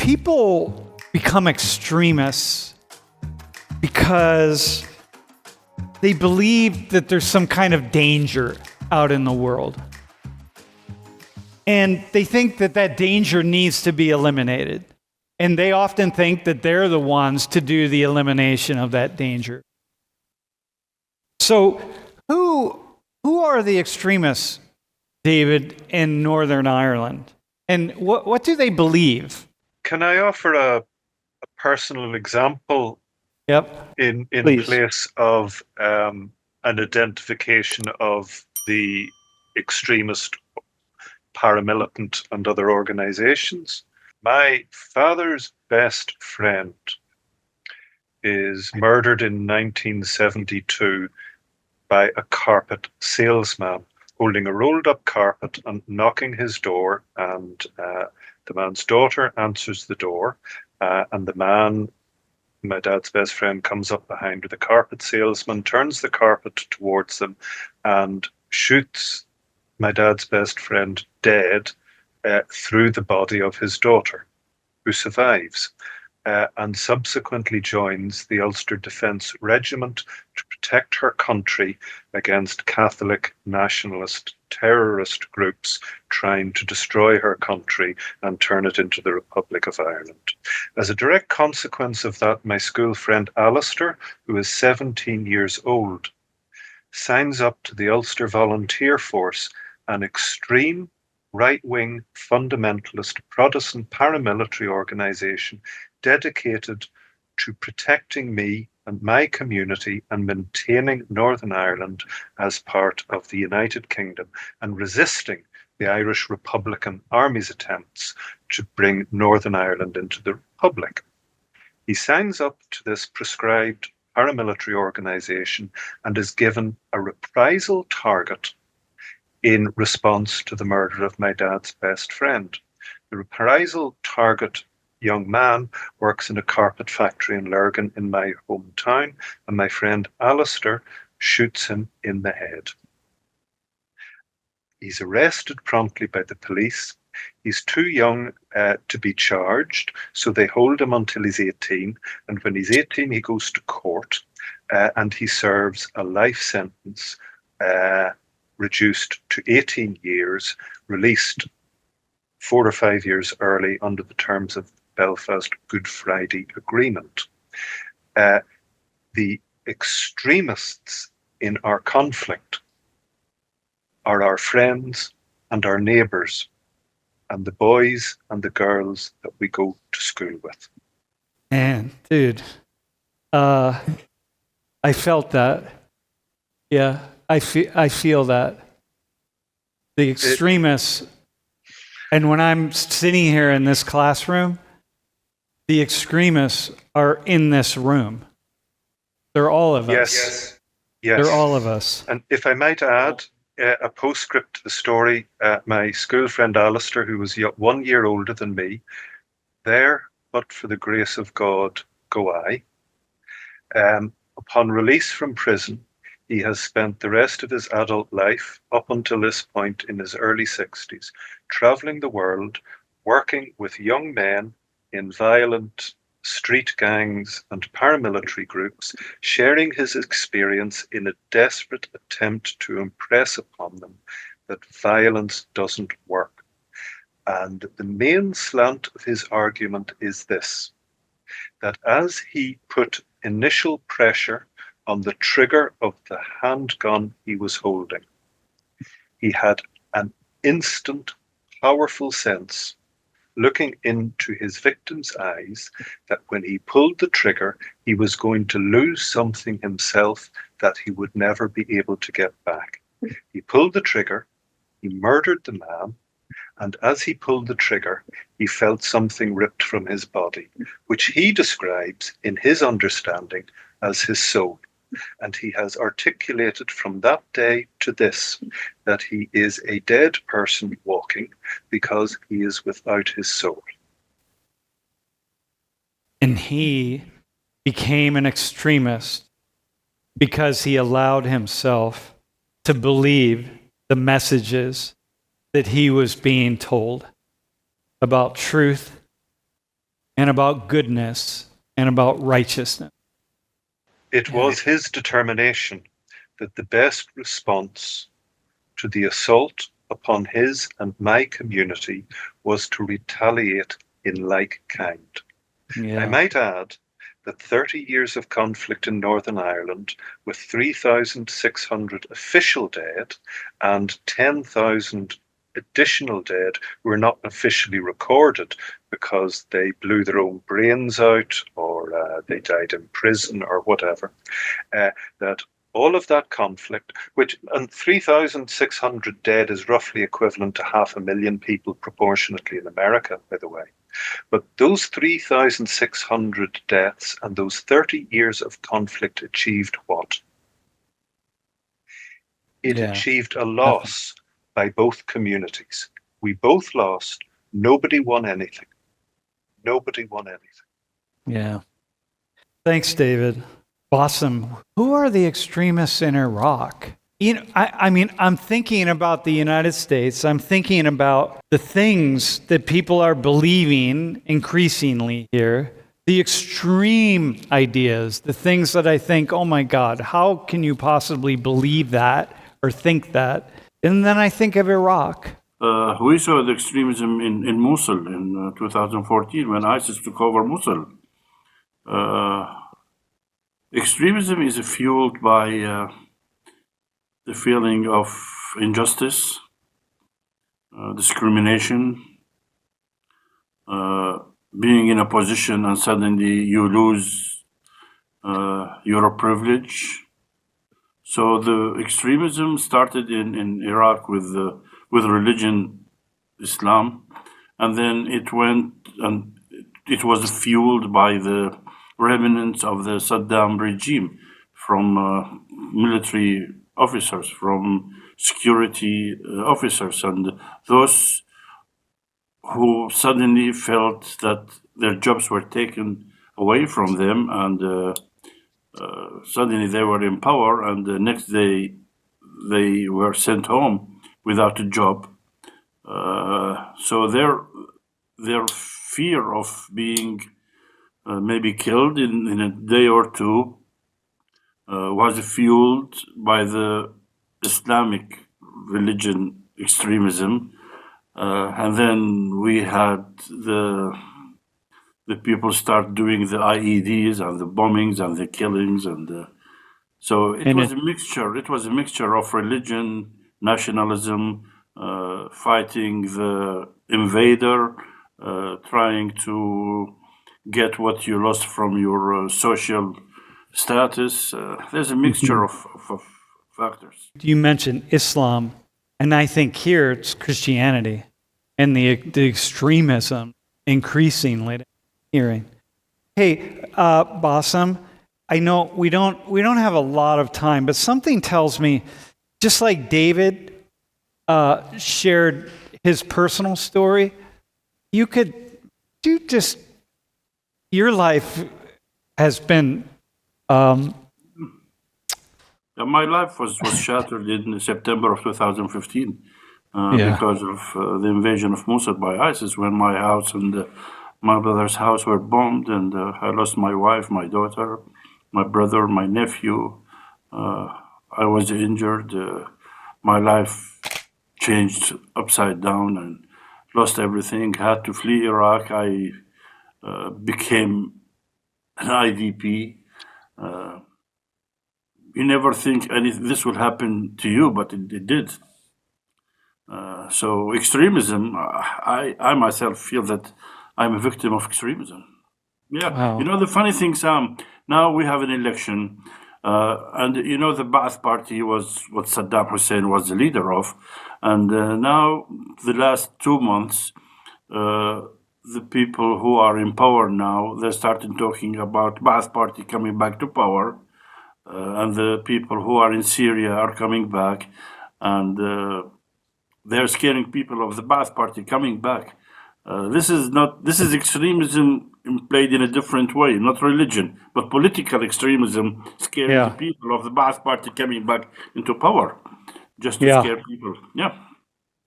people become extremists because they believe that there's some kind of danger out in the world. And they think that that danger needs to be eliminated. And they often think that they're the ones to do the elimination of that danger. So who are the extremists, David, in Northern Ireland? And what do they believe? Can I offer a personal example? Yep. In Please. place of an identification of the extremist, paramilitant, and other organizations? My father's best friend is murdered in 1972 by a carpet salesman holding a rolled up carpet and knocking his door, and the man's daughter answers the door, and the man, my dad's best friend, comes up behind the carpet salesman, turns the carpet towards them, and shoots my dad's best friend dead through the body of his daughter, who survives, and subsequently joins the Ulster Defence Regiment to protect her country against Catholic nationalist terrorist groups trying to destroy her country and turn it into the Republic of Ireland. As a direct consequence of that, my school friend Alistair, who is 17 years old, signs up to the Ulster Volunteer Force, an extreme right-wing fundamentalist Protestant paramilitary organisation dedicated to protecting me and my community and maintaining Northern Ireland as part of the United Kingdom and resisting the Irish Republican Army's attempts to bring Northern Ireland into the Republic. He signs up to this prescribed paramilitary organisation and is given a reprisal target in response to the murder of my dad's best friend. The reprisal target young man works in a carpet factory in Lurgan in my hometown, and my friend Alistair shoots him in the head. He's arrested promptly by the police. He's too young to be charged, so they hold him until he's 18, and when he's 18 he goes to court and he serves a life sentence reduced to 18 years, released 4 or 5 years early under the terms of the Belfast Good Friday Agreement. The extremists in our conflict are our friends and our neighbours and the boys and the girls that we go to school with. Man, dude, I felt that. Yeah, I feel that. The extremists, and when I'm sitting here in this classroom, the extremists are in this room. They're all of us. Yes. They're all of us. And if I might add a postscript to the story, my school friend Alistair, who was 1 year older than me, there, but for the grace of God, go I. Upon release from prison, he has spent the rest of his adult life, up until this point in his early 60s, travelling the world, working with young men in violent street gangs and paramilitary groups, sharing his experience in a desperate attempt to impress upon them that violence doesn't work. And the main slant of his argument is this, that as he put initial pressure on the trigger of the handgun he was holding, he had an instant, powerful sense, looking into his victim's eyes, that when he pulled the trigger, he was going to lose something himself that he would never be able to get back. He pulled the trigger, he murdered the man, and as he pulled the trigger, he felt something ripped from his body, which he describes in his understanding as his soul. And he has articulated from that day to this that he is a dead person walking because he is without his soul. And he became an extremist because he allowed himself to believe the messages that he was being told about truth and about goodness and about righteousness. It was his determination that the best response to the assault upon his and my community was to retaliate in like kind. Yeah. I might add that 30 years of conflict in Northern Ireland, with 3,600 official dead and 10,000 additional dead who were not officially recorded because they blew their own brains out or they died in prison or whatever, that all of that conflict, which, and 3,600 dead is roughly equivalent to 500,000 people proportionately in America, by the way. But those 3,600 deaths and those 30 years of conflict achieved what? It achieved a loss by both communities. We both lost. Nobody won anything. Nobody won anything. Yeah. Thanks, David. Awesome. Who are the extremists in Iraq? You know, I mean, I'm thinking about the United States. I'm thinking about the things that people are believing increasingly here, the extreme ideas, the things that I think, oh my God, how can you possibly believe that or think that? And then I think of Iraq. We saw the extremism in Mosul in 2014 when ISIS took over Mosul. Extremism is fueled by the feeling of injustice, discrimination, being in a position and suddenly you lose your privilege. So the extremism started in Iraq with religion, Islam, and then it went and it was fueled by the remnants of the Saddam regime from military officers, from security officers, and those who suddenly felt that their jobs were taken away from them, and suddenly they were in power, and the next day they were sent home without a job. So their fear of being maybe killed in a day or two was fueled by the Islamic religion extremism, and then we had the people start doing the IEDs and the bombings and the killings, and so it was a mixture. It was a mixture of religion, nationalism, fighting the invader, trying to get what you lost from your social status. There's a mixture of factors. You mentioned Islam, and I think here it's Christianity and the extremism increasingly hearing. Hey, Bassem, I know we don't have a lot of time, but something tells me, just like David shared his personal story, your life has been. My life was shattered in September of 2015 because of the invasion of Mosul by ISIS, when my house and my brother's house were bombed, and I lost my wife, my daughter, my brother, my nephew. I was injured. My life changed upside down and lost everything. Had to flee Iraq. I became an IDP. You never think this will happen to you, but it did. So extremism, I myself feel that I'm a victim of extremism. Yeah, wow. You know, the funny thing, Sam, now we have an election, and you know, the Ba'ath Party was what Saddam Hussein was the leader of, and now the last 2 months, the people who are in power now, they started talking about Ba'ath Party coming back to power, and the people who are in Syria are coming back, and they're scaring people of the Ba'ath Party coming back. This is extremism played in a different way, not religion, but political extremism, scaring the people of the Ba'ath Party coming back into power, just to scare people. Yeah.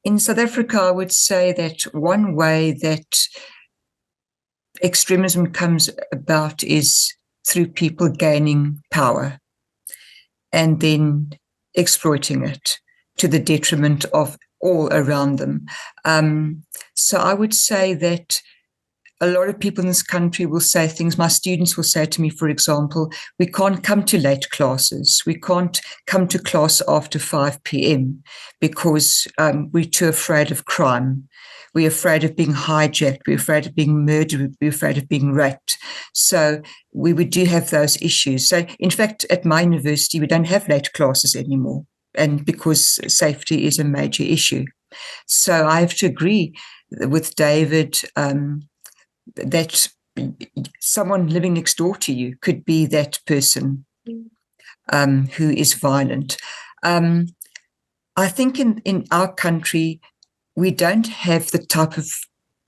In South Africa, I would say that one way that extremism comes about is through people gaining power and then exploiting it to the detriment of all around them. So I would say that a lot of people in this country will say things. My students will say to me, for example, we can't come to late classes. We can't come to class after 5 p.m. because we're too afraid of crime. We're afraid of being hijacked. We're afraid of being murdered. We're afraid of being raped. So we do have those issues. So in fact, at my university, we don't have late classes anymore, and because safety is a major issue. So I have to agree with David that someone living next door to you could be that person who is violent. I think in our country, we don't have the type of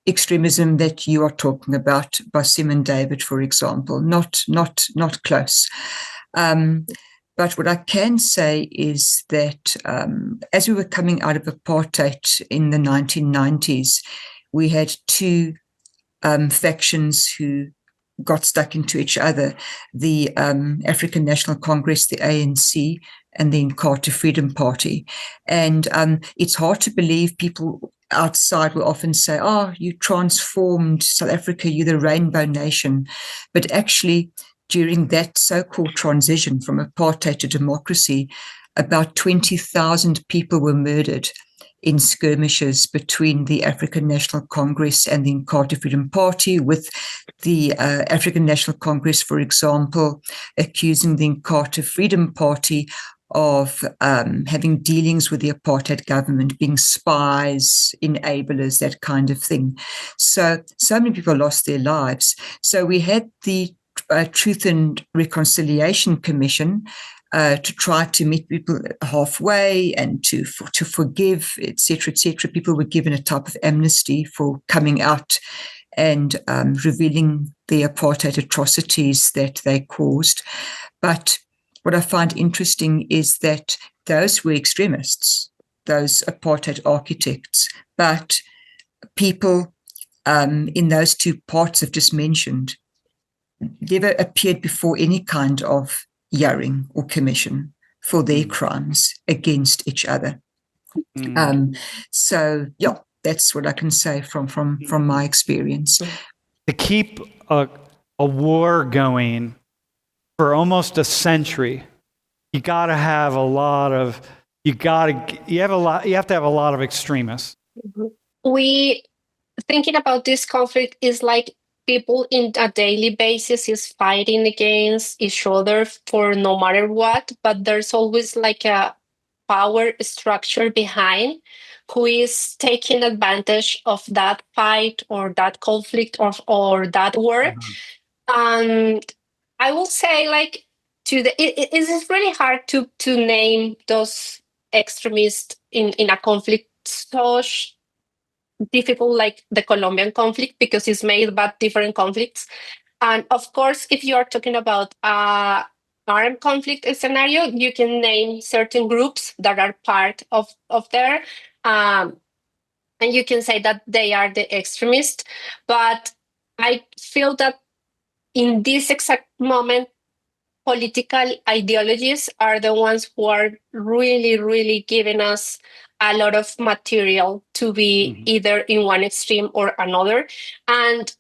extremism that you are talking about, Basim and David, for example. Not close. But what I can say is that as we were coming out of apartheid in the 1990s, we had two factions who got stuck into each other, the African National Congress, the ANC, and the Inkatha Freedom Party. And it's hard to believe. People outside will often say, oh, you transformed South Africa, you're the rainbow nation. But actually, during that so-called transition from apartheid to democracy, about 20,000 people were murdered in skirmishes between the African National Congress and the Inkatha Freedom Party, with the African National Congress, for example, accusing the Inkatha Freedom Party of having dealings with the apartheid government, being spies, enablers, that kind of thing. So many people lost their lives. So we had the Truth and Reconciliation Commission to try to meet people halfway and to forgive, etc., etc. People were given a type of amnesty for coming out and revealing the apartheid atrocities that they caused. But what I find interesting is that those were extremists, those apartheid architects, but people in those two parts I've just mentioned never appeared before any kind of hearing or commission for their crimes against each other. So yeah, that's what I can say from my experience. To keep a war going for almost a century, you got to have a lot of you have to have a lot of extremists. We thinking about this conflict is like people in a daily basis is fighting against each other for no matter what, but there's always like a power structure behind who is taking advantage of that fight or that conflict or that war. And I will say, like, it is really hard to name those extremists in a conflict so difficult like the Colombian conflict, because it's made by different conflicts. And of course, if you are talking about armed conflict scenario, you can name certain groups that are part of there. And you can say that they are the extremists. But I feel that in this exact moment, political ideologies are the ones who are really, really giving us a lot of material to be either in one extreme or another. And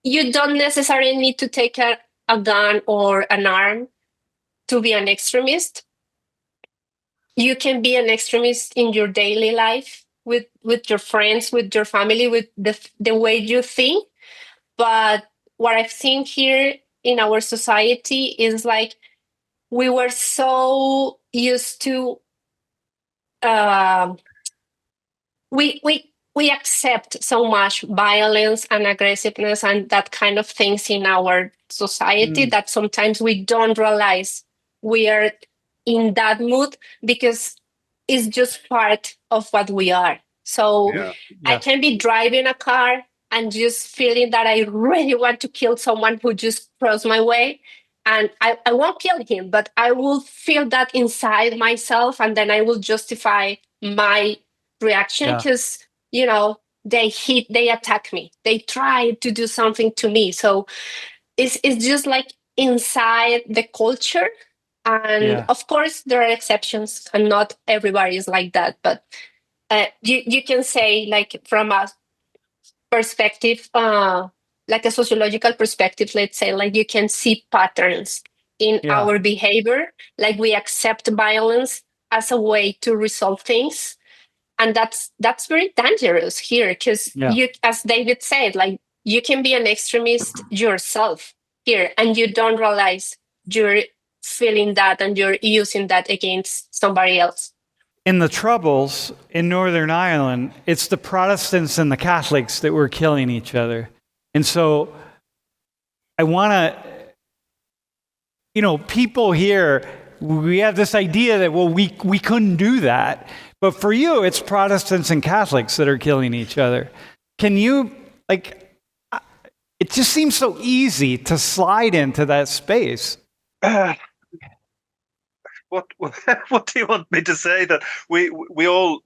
you don't necessarily need to take a gun or an arm to be an extremist. You can be an extremist in your daily life with your friends, with your family, with the way you think. But what I've seen here in our society is like we were so used to we accept so much violence and aggressiveness and that kind of things in our society that sometimes we don't realize we are in that mood because it's just part of what we are. So I can be driving a car and just feeling that I really want to kill someone who just crossed my way. And I won't kill him, but I will feel that inside myself, and then I will justify my reaction because, they attack me, they try to do something to me. So it's just like inside the culture. And Yeah. of course there are exceptions and not everybody is like that, but you can say, like, from a perspective, like a sociological perspective, let's say, like, you can see patterns in Yeah. our behavior, like we accept violence as a way to resolve things. And that's very dangerous here, because Yeah. you, as David said, like, you can be an extremist yourself here and you don't realize you're feeling that and you're using that against somebody else. In the Troubles in Northern Ireland, it's the Protestants and the Catholics that were killing each other. And so I want to, people here, we have this idea that, well, we couldn't do that. But for you, it's Protestants and Catholics that are killing each other. Can you, it just seems so easy to slide into that space. What what do you want me to say? That we all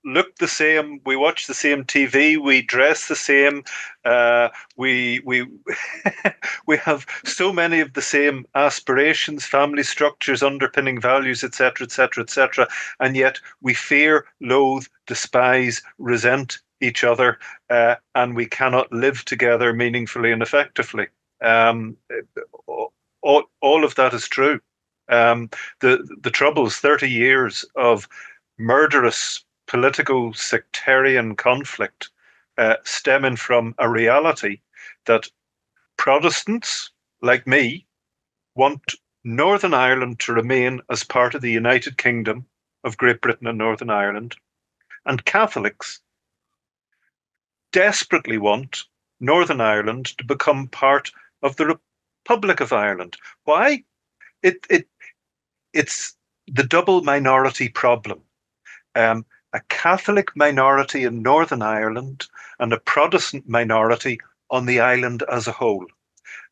look the same. We watch the same TV. We dress the same. We we have so many of the same aspirations, family structures, underpinning values, etc., etc., etc. And yet we fear, loathe, despise, resent each other, and we cannot live together meaningfully and effectively. All of that is true. The Troubles, 30 years of murderous political sectarian conflict, stemming from a reality that Protestants, like me, want Northern Ireland to remain as part of the United Kingdom of Great Britain and Northern Ireland, and Catholics desperately want Northern Ireland to become part of the Republic of Ireland. Why? It's the double minority problem. A Catholic minority in Northern Ireland and a Protestant minority on the island as a whole.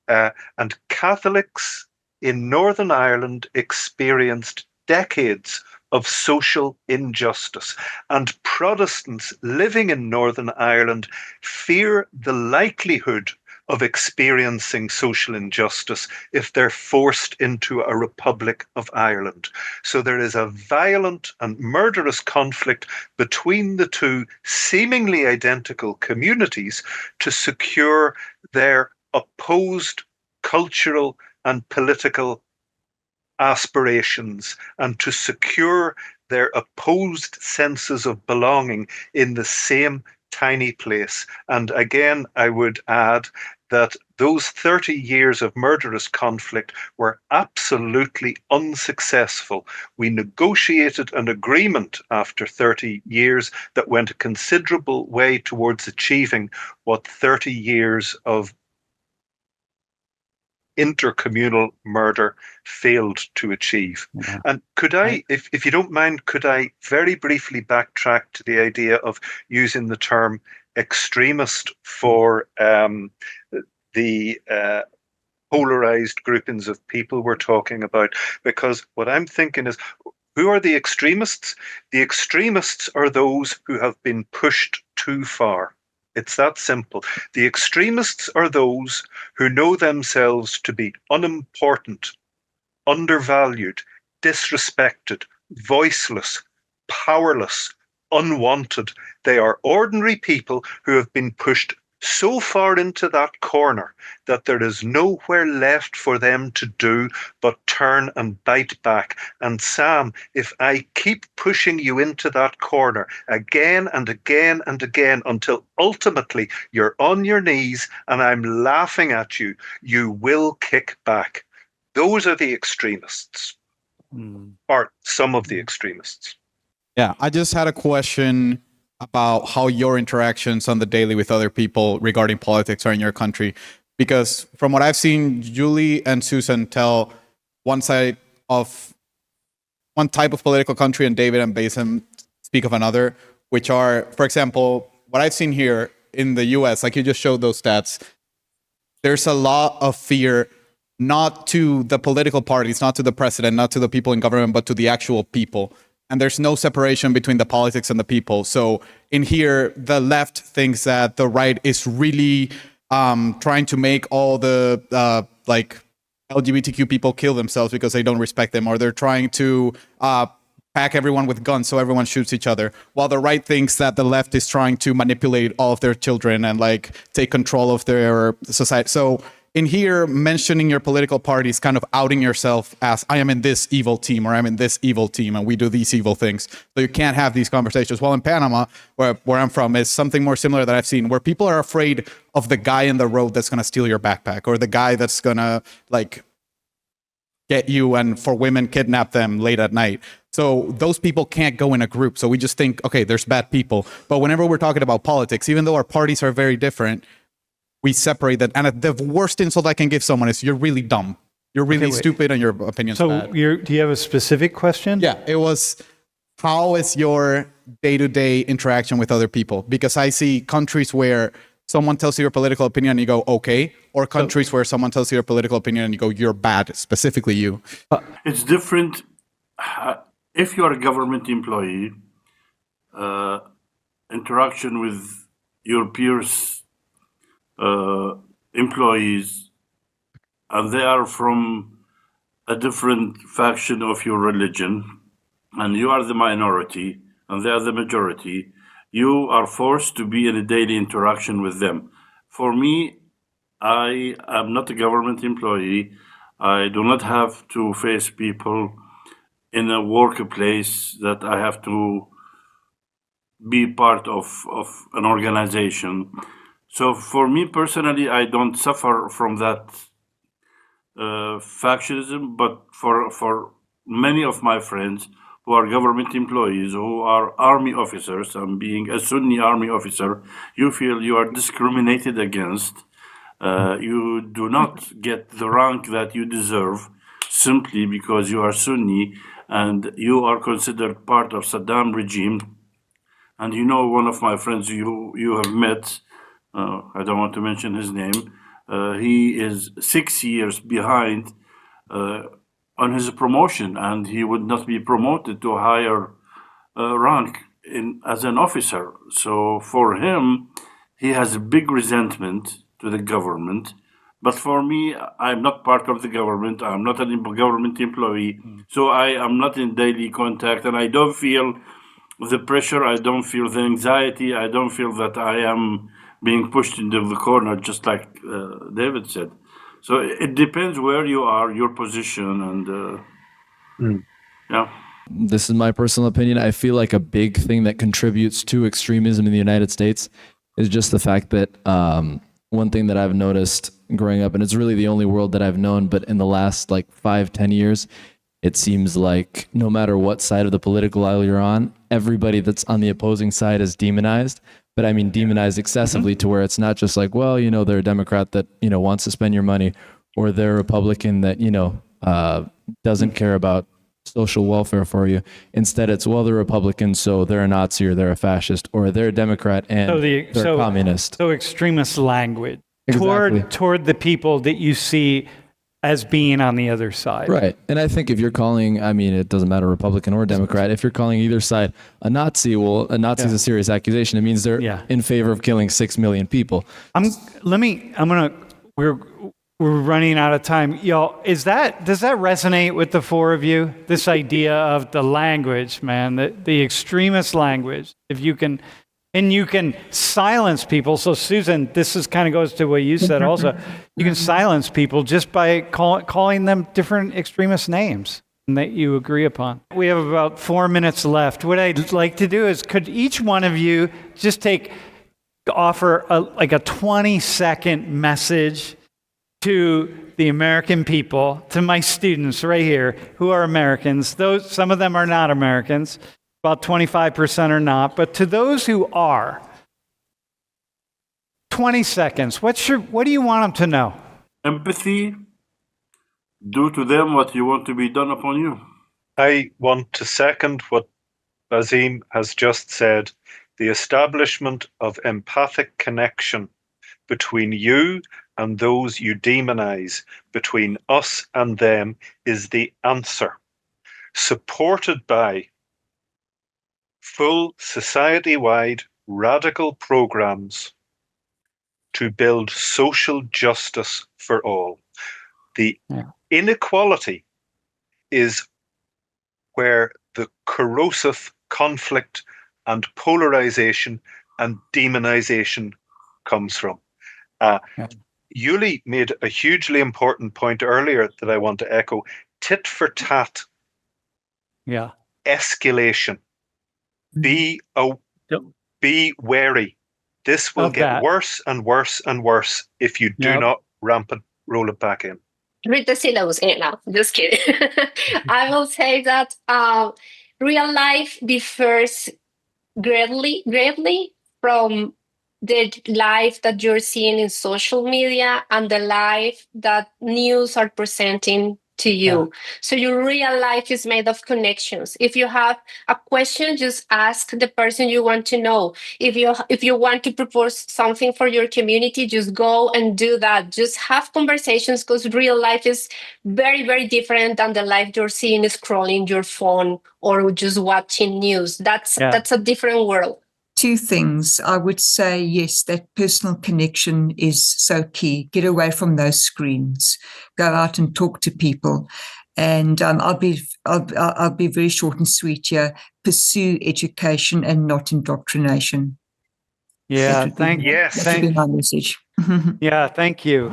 And Catholics in Northern Ireland experienced decades of social injustice, and Protestants living in Northern Ireland fear the likelihood of experiencing social injustice if they're forced into a Republic of Ireland. So there is a violent and murderous conflict between the two seemingly identical communities to secure their opposed cultural and political aspirations and to secure their opposed senses of belonging in the same tiny place. And again, I would add that those 30 years of murderous conflict were absolutely unsuccessful. We negotiated an agreement after 30 years that went a considerable way towards achieving what 30 years of intercommunal murder failed to achieve. Yeah. And could I, if you don't mind, could I very briefly backtrack to the idea of using the term extremist for the polarized groupings of people we're talking about? Because what I'm thinking is, who are the extremists? The extremists are those who have been pushed too far. It's that simple. The extremists are those who know themselves to be unimportant, undervalued, disrespected, voiceless, powerless, unwanted. They are ordinary people who have been pushed so far into that corner that there is nowhere left for them to do but turn and bite back. And Sam, if I keep pushing you into that corner again and again and again until ultimately you're on your knees and I'm laughing at you, you will kick back. Those are the extremists, or some of the extremists. Yeah, I just had a question about how your interactions on the daily with other people regarding politics are in your country. Because from what I've seen, Julie and Susan tell one side of one type of political country, and David and Basim speak of another, which are, for example, what I've seen here in the US, like you just showed those stats, there's a lot of fear, not to the political parties, not to the president, not to the people in government, but to the actual people. and there's no separation between the politics and the people. So in here, the left thinks that the right is really trying to make all the like LGBTQ people kill themselves because they don't respect them, or they're trying to pack everyone with guns so everyone shoots each other, while the right thinks that the left is trying to manipulate all of their children and like take control of their society. So in here, mentioning your political party is kind of outing yourself as I am in this evil team, or I'm in this evil team and we do these evil things. So you can't have these conversations. While in Panama, where I'm from, is something more similar that I've seen, where people are afraid of the guy in the road that's going to steal your backpack, or the guy that's going to like get you and for women kidnap them late at night. So those people can't go in a group. So we just think, okay, there's bad people. But whenever we're talking about politics, even though our parties are very different, we separate that. And the worst insult I can give someone is, you're really dumb. You're really stupid and your opinion's bad. So do you have a specific question? Yeah, it was, how is your day-to-day interaction with other people? Because I see countries where someone tells you your political opinion and you go, okay, or countries where someone tells you your political opinion and you go, you're bad, specifically you. It's different. If you're a government employee, interaction with your peers, employees, and they are from a different faction of your religion, and you are the minority and they are the majority, you are forced to be in a daily interaction with them. For me, I am not a government employee. I do not have to face people in a workplace that I have to be part of an organization. So for me personally, I don't suffer from that factionism, but for many of my friends who are government employees, who are army officers, and being a Sunni army officer, you feel you are discriminated against. You do not get the rank that you deserve simply because you are Sunni and you are considered part of Saddam regime. And you know, one of my friends you have met, I don't want to mention his name, he is 6 years behind on his promotion, and he would not be promoted to a higher rank as an officer. So for him, he has a big resentment to the government. But for me, I'm not part of the government. I'm not a government employee. So I am not in daily contact, and I don't feel the pressure. I don't feel the anxiety. I don't feel that I am being pushed into the corner, just like David said. So it depends where you are, your position, and yeah. This is my personal opinion. I feel like a big thing that contributes to extremism in the United States is just the fact that one thing that I've noticed growing up, and it's really the only world that I've known, but in the last like 5-10 years, it seems like no matter what side of the political aisle you're on, everybody that's on the opposing side is demonized. But I mean, demonized excessively to where it's not just like, well, you know, they're a Democrat that, you know, wants to spend your money, or they're a Republican that, you know, doesn't care about social welfare for you. Instead, it's, well, they're Republican, so they're a Nazi or they're a fascist, or they're a Democrat and they're a communist. So extremist language Exactly. toward the people that you see as being on the other side. Right. And I think if you're calling, I mean, it doesn't matter Republican or Democrat, if you're calling either side a Nazi, well, a Nazi is a serious accusation. It means they're in favor of killing 6 million people. We're running out of time. Y'all, does that resonate with the four of you? This idea of the language, man, the extremist language. If you can, and you can silence people. So Susan, this is kind of goes to what you said also. You can silence people just by calling them different extremist names that you agree upon. We have about 4 minutes left. What I'd like to do is, could each one of you just offer a 20-second message to the American people, to my students right here who are Americans. Some of them are not Americans, about 25% are not, but to those who are, 20 seconds. What do you want them to know? Empathy. Do to them what you want to be done upon you. I want to second what Azim has just said. The establishment of empathic connection between you and those you demonize, between us and them, is the answer, supported by full society-wide radical programs to build social justice for all. The inequality is where the corrosive conflict and polarization and demonization comes from. Yuli made a hugely important point earlier that I want to echo. Tit for tat. Yeah. Escalation. Be wary. This will get worse and worse and worse if you do not roll it back in. Read the syllabus in it now. Just kidding. I will say that real life differs greatly from the life that you're seeing in social media and the life that news are presenting to you. So your real life is made of connections. If you have a question, just ask the person you want to know. If you want to propose something for your community, just go and do that. Just have conversations, because real life is very, very different than the life you're seeing scrolling your phone or just watching news. That's a different world. Two things. I would say, yes, that personal connection is so key. Get away from those screens. Go out and talk to people. And I'll be very short and sweet here. Pursue education and not indoctrination. Yeah, that would be my message. Yeah, thank you.